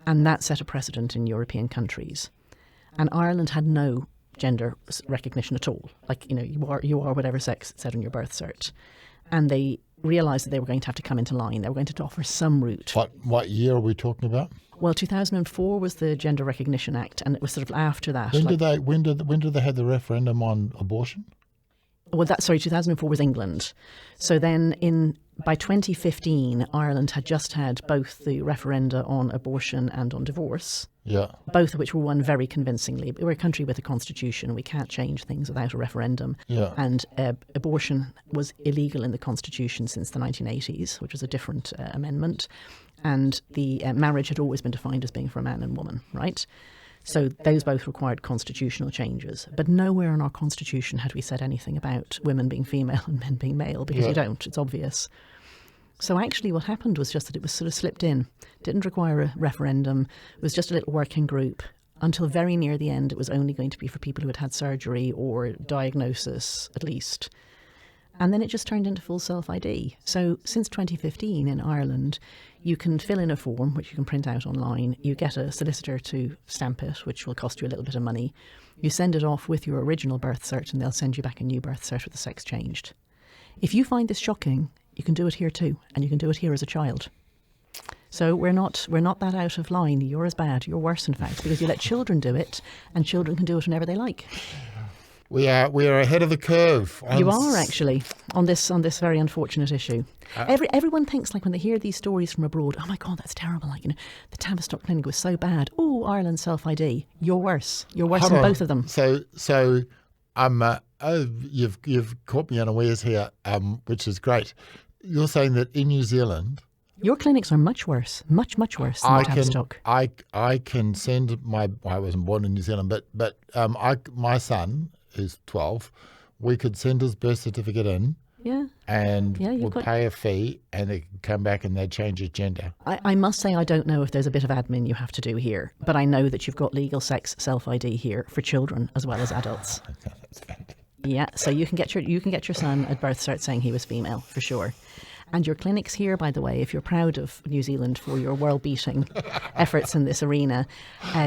And that set a precedent in European countries. And Ireland had no gender recognition at all. Like, you are whatever sex it said on your birth cert. And they realised that they were going to have to come into line. They were going to offer some route. What year are we talking about? Well, 2004 was the Gender Recognition Act, and it was sort of after that. When did they have the referendum on abortion? Well, 2004 was England. So then by 2015, Ireland had just had both the referenda on abortion and on divorce. Yeah. Both of which were won very convincingly. We're a country with a constitution. We can't change things without a referendum. Yeah. And abortion was illegal in the constitution since the 1980s, which was a different amendment. And the marriage had always been defined as being for a man and woman, right? So those both required constitutional changes. But nowhere in our constitution had we said anything about women being female and men being male, because you don't. It's obvious. So actually what happened was just that it was sort of slipped in. Didn't require a referendum. It was just a little working group. Until very near the end, it was only going to be for people who had had surgery or diagnosis, at least. And then it just turned into full self-ID. So since 2015 in Ireland, you can fill in a form, which you can print out online. You get a solicitor to stamp it, which will cost you a little bit of money. You send it off with your original birth cert, and they'll send you back a new birth cert with the sex changed. If you find this shocking, you can do it here too, and you can do it here as a child. So we're not that out of line. You're as bad. You're worse, in fact, because you let children do it, and children can do it whenever they like. We are ahead of the curve. You are actually on this very unfortunate issue. Everyone thinks, like, when they hear these stories from abroad, oh my God, that's terrible. Like, the Tavistock clinic was so bad. Oh, Ireland self-ID. You're worse. You're worse than both of them. So you've caught me unawares here, which is great. You're saying that in New Zealand, your clinics are much worse, much worse than Tavistock. I can send I wasn't born in New Zealand, but my son, who's 12, we could send his birth certificate in. Yeah. And we'll pay a fee, and they can come back and they change his gender. I must say I don't know if there's a bit of admin you have to do here, but I know that you've got legal sex self-ID here for children as well as adults. That's fantastic. Yeah, so you can get your son a birth cert saying he was female, for sure. And your clinics here, by the way, if you're proud of New Zealand for your world-beating efforts in this arena,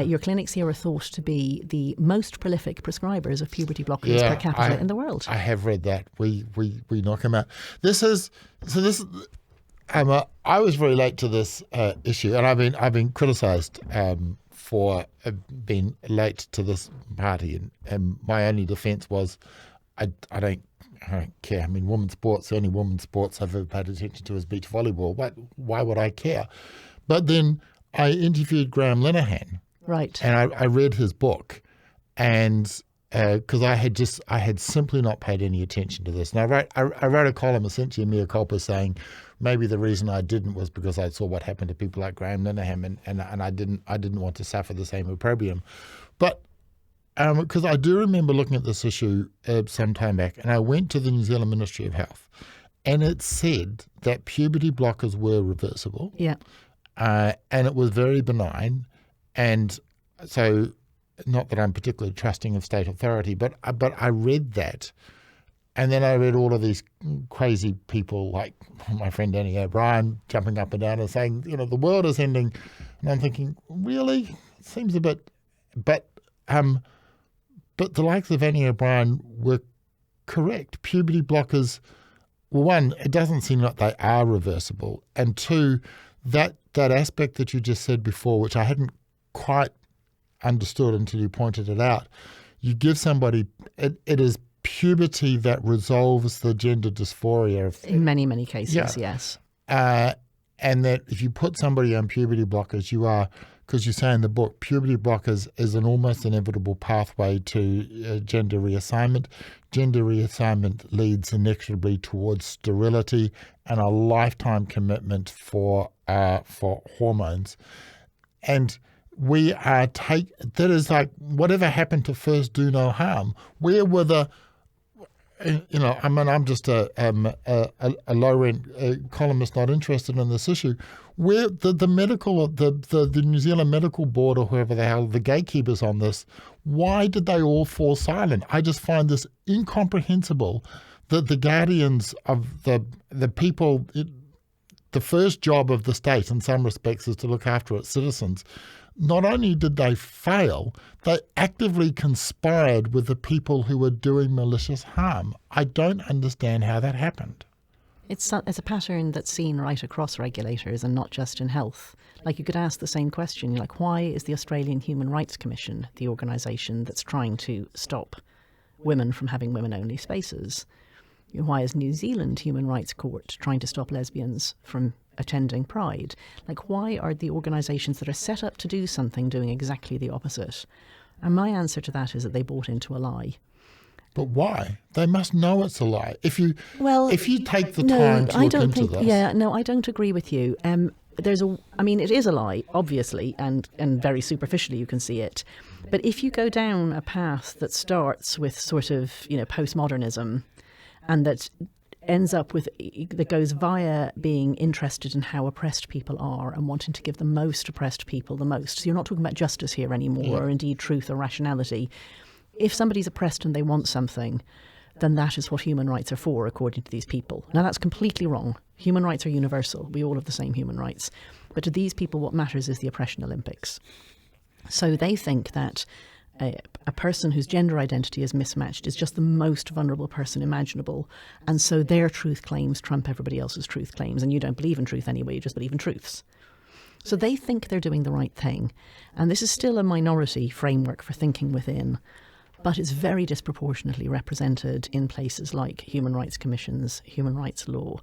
your clinics here are thought to be the most prolific prescribers of puberty blockers per capita in the world. I have read that. We knock them out. I was very late to this issue, and I've been criticised for being late to this party, and my only defence was I don't care. I mean, women's sports, the only women's sports I've ever paid attention to is beach volleyball. Why would I care? But then I interviewed Graham Linehan. Right. And I read his book, and because I had simply not paid any attention to this. And I wrote a column, essentially mea culpa, saying maybe the reason I didn't was because I saw what happened to people like Graham Linehan, and I didn't want to suffer the same opprobrium. But because I do remember looking at this issue some time back, and I went to the New Zealand Ministry of Health, and it said that puberty blockers were reversible. Yeah. And it was very benign. And so, not that I'm particularly trusting of state authority, but I read that, and then I read all of these crazy people like my friend Danny O'Brien jumping up and down and saying, the world is ending. And I'm thinking, really? It seems a bit... But the likes of Annie O'Brien were correct. Puberty blockers, well, one, it doesn't seem like they are reversible. And two, that aspect that you just said before, which I hadn't quite understood until you pointed it out, you give somebody, it is puberty that resolves the gender dysphoria. In many, many cases, Yeah. yes. And that if you put somebody on puberty blockers, you are, because you say in the book, puberty blockers is an almost inevitable pathway to gender reassignment. Gender reassignment leads inexorably towards sterility and a lifetime commitment for hormones. And we are that is like whatever happened to first do no harm. Where were the I'm just a low-rent columnist not interested in this issue. Where the New Zealand Medical Board or whoever the hell, the gatekeepers on this, why did they all fall silent? I just find this incomprehensible that the guardians of the people, the first job of the state in some respects is to look after its citizens. Not only did they fail, they actively conspired with the people who were doing malicious harm. I don't understand how that happened. It's a pattern that's seen right across regulators and not just in health. Like, you could ask the same question, like, why is the Australian Human Rights Commission the organisation that's trying to stop women from having women-only spaces? Why is New Zealand Human Rights Court trying to stop lesbians from attending Pride? Like, why are the organisations that are set up to do something doing exactly the opposite? And my answer to that is that they bought into a lie. But why? They must know it's a lie. If you take the time to look into this. Yeah, no, I don't agree with you. It is a lie, obviously, and very superficially you can see it. But if you go down a path that starts with sort of, postmodernism, and that goes via being interested in how oppressed people are and wanting to give the most oppressed people the most. So you're not talking about justice here anymore, or indeed truth or rationality. If somebody's oppressed and they want something, then that is what human rights are for, according to these people. Now, that's completely wrong. Human rights are universal. We all have the same human rights. But to these people, what matters is the oppression Olympics. So they think that a person whose gender identity is mismatched is just the most vulnerable person imaginable. And so their truth claims trump everybody else's truth claims. And you don't believe in truth anyway, you just believe in truths. So they think they're doing the right thing. And this is still a minority framework for thinking within, but it's very disproportionately represented in places like human rights commissions, human rights law,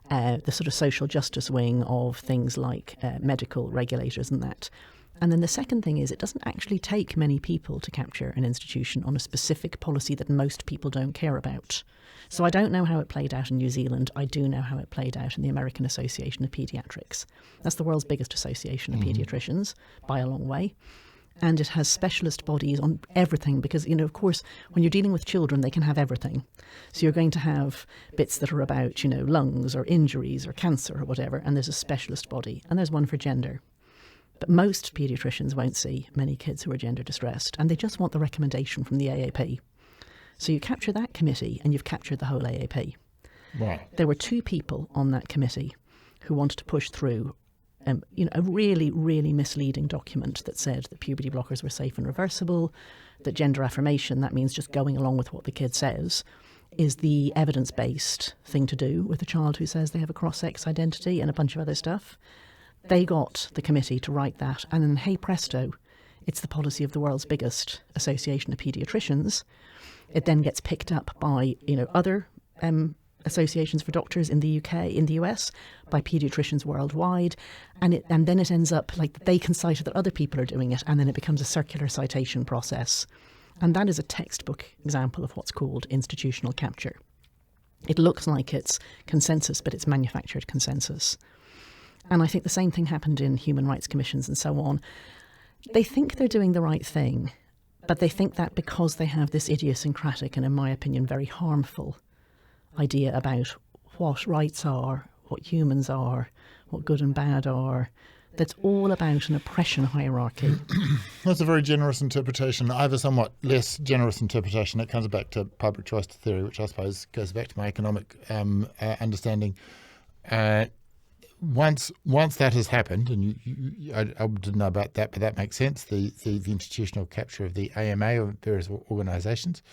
the sort of social justice wing of things like medical regulators and that. And then the second thing is, it doesn't actually take many people to capture an institution on a specific policy that most people don't care about. So I don't know how it played out in New Zealand. I do know how it played out in the American Association of Pediatrics. That's the world's biggest association of paediatricians by a long way. And it has specialist bodies on everything because, of course, when you're dealing with children, they can have everything. So you're going to have bits that are about, lungs or injuries or cancer or whatever, and there's a specialist body, and there's one for gender. But most paediatricians won't see many kids who are gender distressed, and they just want the recommendation from the AAP. So you capture that committee and you've captured the whole AAP. Right. There were 2 people on that committee who wanted to push through a really, really misleading document that said that puberty blockers were safe and reversible, that gender affirmation, that means just going along with what the kid says, is the evidence-based thing to do with a child who says they have a cross-sex identity and a bunch of other stuff. They got the committee to write that, and then, hey presto, it's the policy of the world's biggest association of paediatricians. It then gets picked up by, other associations for doctors in the UK, in the US, by paediatricians worldwide, and then it ends up like they can cite that other people are doing it, and then it becomes a circular citation process. And that is a textbook example of what's called institutional capture. It looks like it's consensus, but it's manufactured consensus. And I think the same thing happened in human rights commissions and so on. They think they're doing the right thing, but they think that because they have this idiosyncratic and, in my opinion, very harmful idea about what rights are, what humans are, what good and bad are, that's all about an oppression hierarchy. That's a very generous interpretation. I have a somewhat less generous interpretation. It comes back to public choice theory, which I suppose goes back to my economic understanding. Once that has happened, and I didn't know about that, but that makes sense, the institutional capture of the AMA or various organisations,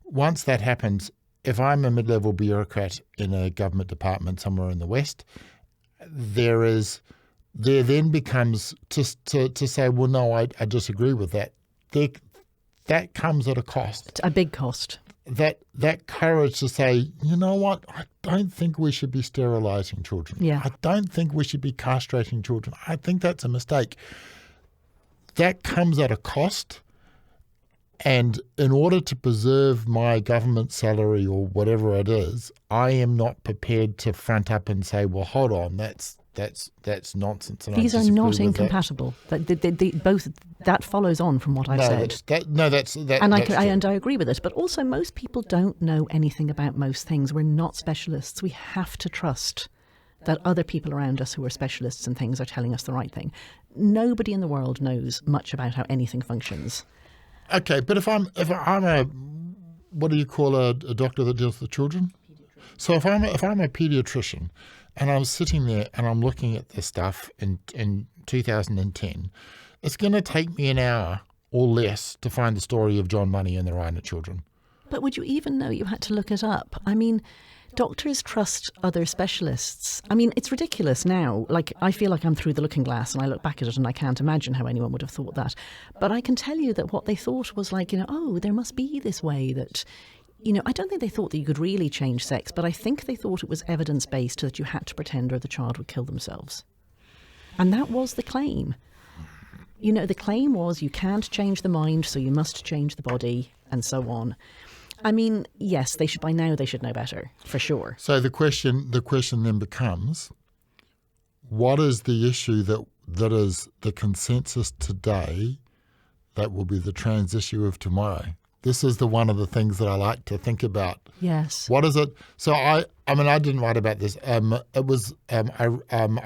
once that happens, if I'm a mid-level bureaucrat in a government department somewhere in the West, there then becomes to say, well, no, I disagree with that. that comes at a cost. A big cost. That courage to say, you know what, I don't think we should be sterilising children. Yeah. I don't think we should be castrating children. I think that's a mistake. That comes at a cost. And in order to preserve my government salary or whatever it is, I am not prepared to front up and say, well, hold on, that's nonsense. And These are not incompatible. Both that follows on from what I've said. I agree with it. But also, most people don't know anything about most things. We're not specialists. We have to trust that other people around us who are specialists in things are telling us the right thing. Nobody in the world knows much about how anything functions. Okay, but if I'm a, what do you call a doctor that deals with children? So if I'm a pediatrician, and I'm sitting there and I'm looking at this stuff in 2010, it's going to take me an hour or less to find the story of John Money and the Rhino children. But would you even know you had to look it up? I mean, doctors trust other specialists. I mean, it's ridiculous now. Like, I feel like I'm through the looking glass and I look back at it and I can't imagine how anyone would have thought that. But I can tell you that what they thought was like, oh, there must be this way that... I don't think they thought that you could really change sex, but I think they thought it was evidence-based that you had to pretend or the child would kill themselves. And that was the claim. The claim was you can't change the mind, so you must change the body, and so on. I mean, yes, they should know better, for sure. So the question then becomes, what is the issue that is the consensus today that will be the trans issue of tomorrow? This is one of the things that I like to think about. Yes. What is it? So I didn't write about this. It was I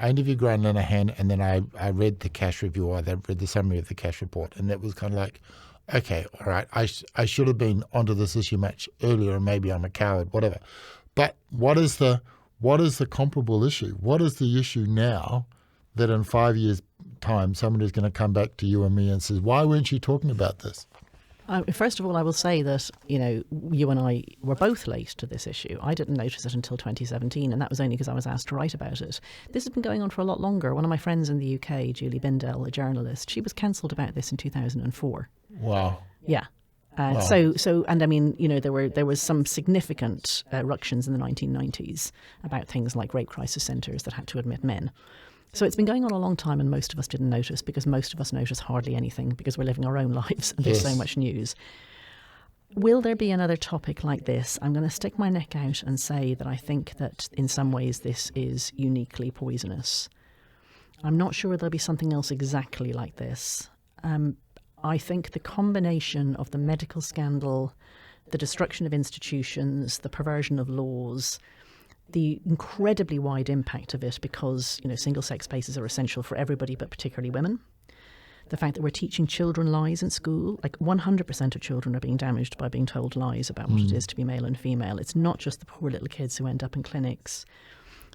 interviewed Graham Linehan, and then I read the cash review. I read the summary of the cash report, and that was kind of like, okay, all right, I should have been onto this issue much earlier, and maybe I'm a coward, whatever. But what is the comparable issue? What is the issue now that in 5 years' time somebody is going to come back to you and me and says, why weren't you talking about this? First of all, I will say that, you and I were both late to this issue. I didn't notice it until 2017, and that was only because I was asked to write about it. This has been going on for a lot longer. One of my friends in the UK, Julie Bindell, a journalist, she was cancelled about this in 2004. Wow. Yeah. Wow. So, and I mean, there was some significant ructions in the 1990s about things like rape crisis centres that had to admit men. So it's been going on a long time, and most of us didn't notice because most of us notice hardly anything because we're living our own lives and there's so much news. Will there be another topic like this? I'm going to stick my neck out and say that I think that in some ways this is uniquely poisonous. I'm not sure there'll be something else exactly like this. I think the combination of the medical scandal, the destruction of institutions, the perversion of laws, the incredibly wide impact of it because, single-sex spaces are essential for everybody, but particularly women. The fact that we're teaching children lies in school, like 100% of children are being damaged by being told lies about what it is to be male and female. It's not just the poor little kids who end up in clinics.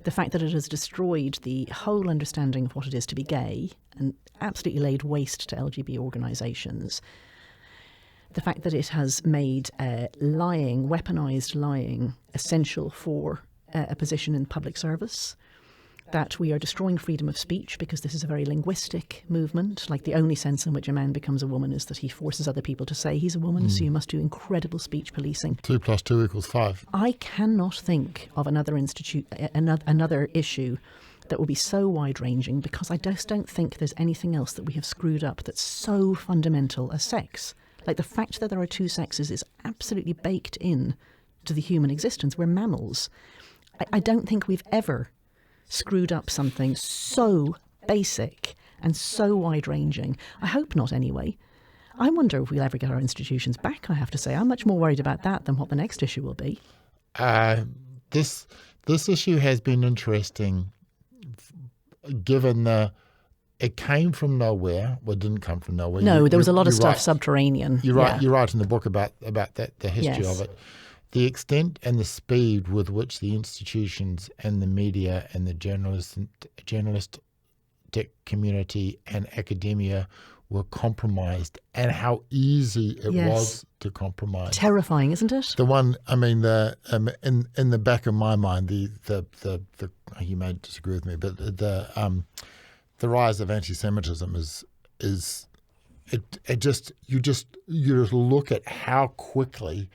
The fact that it has destroyed the whole understanding of what it is to be gay and absolutely laid waste to LGBT organisations. The fact that it has made lying, weaponised lying, essential for a position in public service, that we are destroying freedom of speech because this is a very linguistic movement. Like the only sense in which a man becomes a woman is that he forces other people to say he's a woman, so you must do incredible speech policing. 2 + 2 = 5. I cannot think of another issue that will be so wide-ranging because I just don't think there's anything else that we have screwed up that's so fundamental as sex. Like the fact that there are two sexes is absolutely baked in to the human existence. We're mammals. I don't think we've ever screwed up something so basic and so wide-ranging. I hope not anyway. I wonder if we'll ever get our institutions back, I have to say. I'm much more worried about that than what the next issue will be. This issue has been interesting given it came from nowhere. Well, it didn't come from nowhere. No, there was a lot of stuff subterranean. You're right in the book about that, the history of it. The extent and the speed with which the institutions and the media and the journalistic community and academia were compromised, and how easy it was to compromise. Terrifying, isn't it? The one, I mean, in the back of my mind, the you may disagree with me, but the rise of anti-Semitism is you just look at how quickly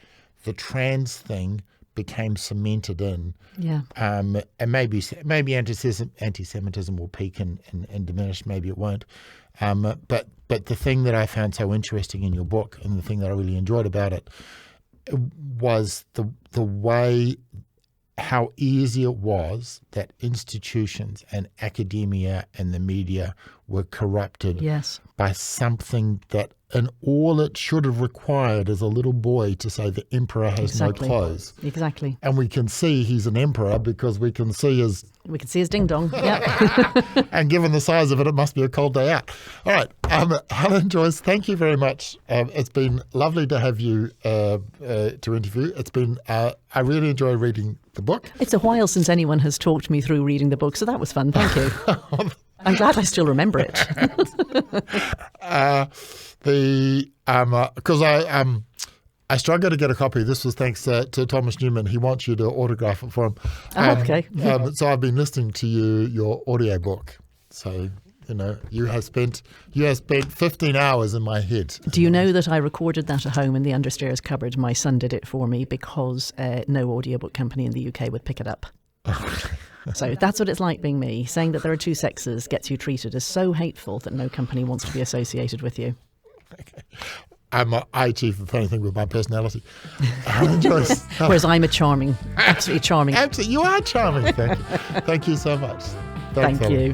the trans thing became cemented in. Yeah. And maybe anti-Semitism will peak and diminish. Maybe it won't. But the thing that I found so interesting in your book, and the thing that I really enjoyed about it, was the way, how easy it was that institutions and academia and the media were corrupted by something that, and all it should have required is a little boy to say the emperor has no clothes. Exactly. And we can see he's an emperor because we can see his ding dong. Yeah. And given the size of it, it must be a cold day out. All right. Helen Joyce, thank you very much. It's been lovely to have you to interview. It's been, I really enjoy reading the book. It's a while since anyone has talked me through reading the book, so that was fun. Thank you. I'm glad I still remember it. Because I struggled to get a copy. This was thanks to Thomas Newman. He wants you to autograph it for him. Okay. So I've been listening to your audio book. So you have spent 15 hours in my head. Do you know that I recorded that at home in the understairs cupboard? My son did it for me because no audiobook company in the UK would pick it up. So that's what it's like being me. Saying that there are two sexes gets you treated as so hateful that no company wants to be associated with you. Okay. I achieve the funny thing with my personality. Helen Joyce. Whereas I'm absolutely charming. Absolutely, you are charming. Thank you so much. Thank you.